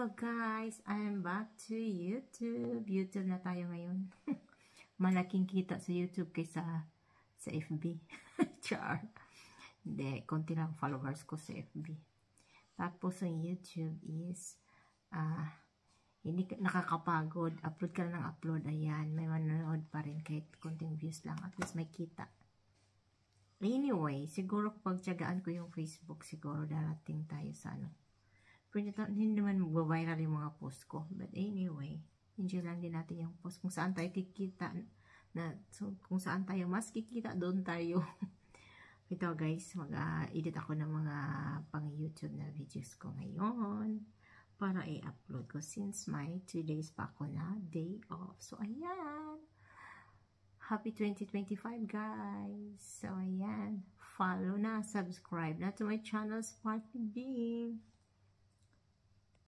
Hello guys, I'm back to YouTube. YouTube na tayo ngayon. Malaking kita sa YouTube kaysa sa FB. Char. Hindi, konti lang followers ko sa FB. Tapos ang YouTube is hindi nakakapagod. Upload ka na ng upload. Ayan, may manonood pa rin kahit konting views lang. At least may kita. Anyway, siguro kapag tiyagaan ko yung Facebook, siguro darating tayo sa Pero hindi naman mag-viral yung mga post ko. But anyway, enjoy lang din natin yung post. Kung saan tayo kikita, kung saan tayo mas kikita, doon tayo. Ito guys, mag-edit ako ng mga pang-YouTube na videos ko ngayon para i-upload ko since my 2 days pa ako na day off. So, ayan. Happy 2025 guys. So, ayan. Follow na, subscribe na to my channel, Sparky Bing.